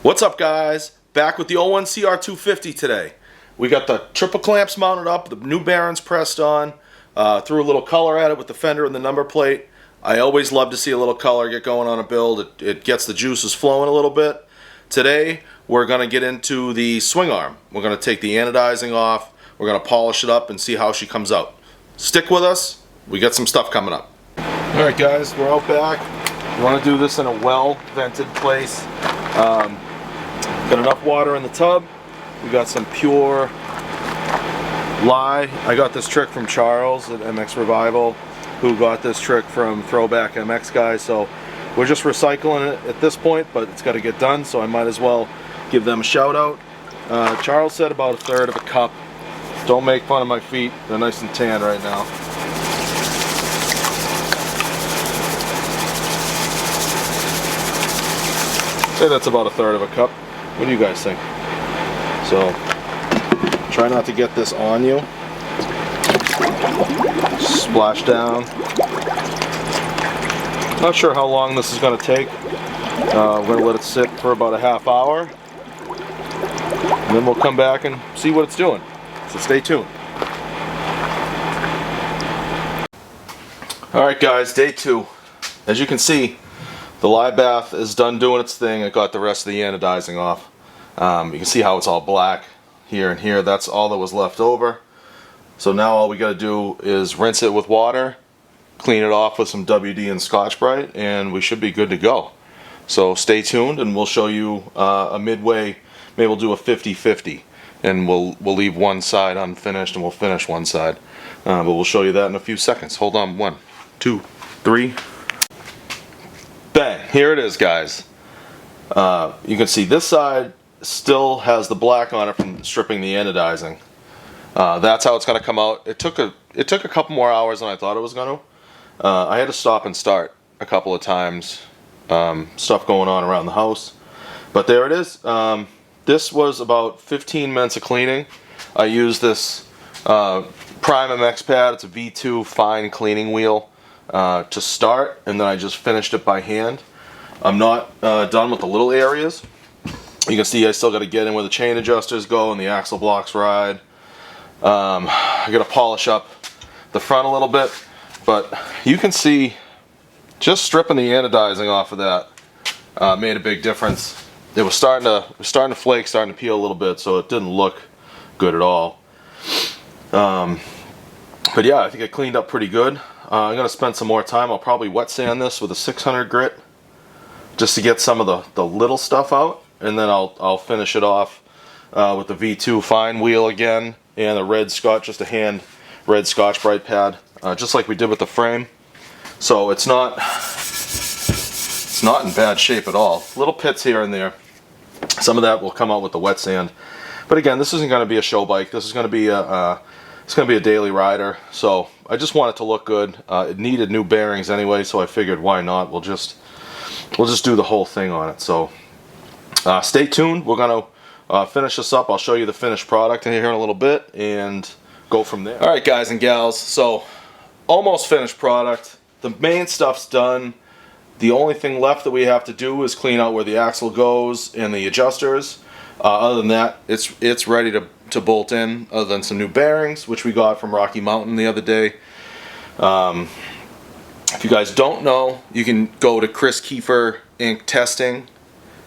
What's up, guys? Back with the 01 CR250 today. We got the triple clamps mounted up, the new bearings pressed on, threw a little color at it with the fender and the number plate. I always love to see a little color get going on a build. It gets the juices flowing a little bit. Today we're going to get into the swing arm. We're going to take the anodizing off. We're going to polish it up and see how she comes out. Stick with us. We got some stuff coming up. Alright guys, we're out back. We want to do this in a well-vented place. Got enough water in the tub. We got some pure lye. I got this trick from Charles at MX Revival, who got this trick from Throwback MX guys. So we're just recycling it at this point, but it's got to get done, so I might as well give them a shout out. Charles said about 1/3 of a cup. Don't make fun of my feet. They're nice and tan right now. Say that's about 1/3 of a cup. What do you guys think? So try not to get this on you. Splash down. Not sure how long this is going to take. We're going to let it sit for about a half hour. And then we'll come back and see what it's doing. So stay tuned. Alright guys, day 2. As you can see, the lye bath is done doing its thing. It got the rest of the anodizing off. You can see how it's all black here and here. That's all that was left over. So now all we got to do is rinse it with water, clean it off with some WD and Scotch-Brite, and we should be good to go. So stay tuned and we'll show you a midway. Maybe we'll do a 50-50 and we'll leave one side unfinished and we'll finish one side. But we'll show you that in a few seconds. Hold on. 1, 2, 3. Bang! Here it is, guys. You can see this side still has the black on it from stripping the anodizing. That's how it's going to come out. It took a couple more hours than I thought it was going to. I had to stop and start a couple of times. Stuff going on around the house. But there it is. This was about 15 minutes of cleaning. I used this Prime MX pad. It's a V2 fine cleaning wheel. To start, and then I just finished it by hand. I'm not done with the little areas. You can see I still got to get in where the chain adjusters go and the axle blocks ride. I got to polish up the front a little bit, but you can see just stripping the anodizing off of that made a big difference. It was starting to flake, starting to peel a little bit, so it didn't look good at all. But yeah, I think it cleaned up pretty good. I'm going to spend some more time. I'll probably wet sand this with a 600 grit just to get some of the little stuff out, and then I'll finish it off with the V2 fine wheel again and a red Scotch, just a hand red Scotch-Brite pad, just like we did with the frame. So it's not in bad shape at all. Little pits here and there. Some of that will come out with the wet sand. But again, this isn't going to be a show bike. This is going to be a daily rider. So I just want it to look good. It needed new bearings anyway, so I figured why not? We'll just do the whole thing on it. So stay tuned. We're going to finish this up. I'll show you the finished product here in a little bit and go from there. All right, guys and gals. So almost finished product. The main stuff's done. The only thing left that we have to do is clean out where the axle goes and the adjusters. Other than that, it's ready to bolt in, other than some new bearings, which we got from Rocky Mountain the other day. If you guys don't know, you can go to Chris Kiefer Inc. Testing,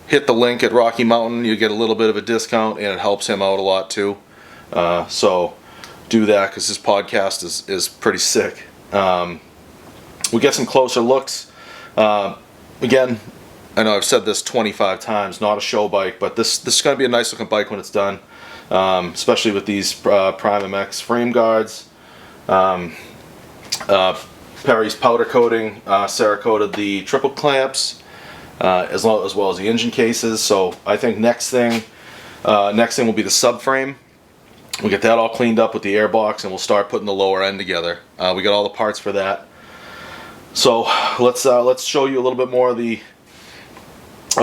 hit the link at Rocky Mountain, you get a little bit of a discount, and it helps him out a lot too. So do that, because his podcast is pretty sick. We get some closer looks. Again, I know I've said this 25 times, not a show bike, but this is going to be a nice looking bike when it's done, especially with these Prime MX frame guards. Perry's powder coating Cerakoted the triple clamps, as well as the engine cases. So I think next thing will be the subframe. We'll get that all cleaned up with the airbox, and we'll start putting the lower end together. We got all the parts for that. So let's show you a little bit more of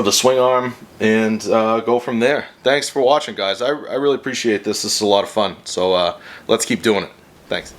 the swing arm and go from there. Thanks for watching, guys. I really appreciate this. This is a lot of fun. So let's keep doing it. Thanks.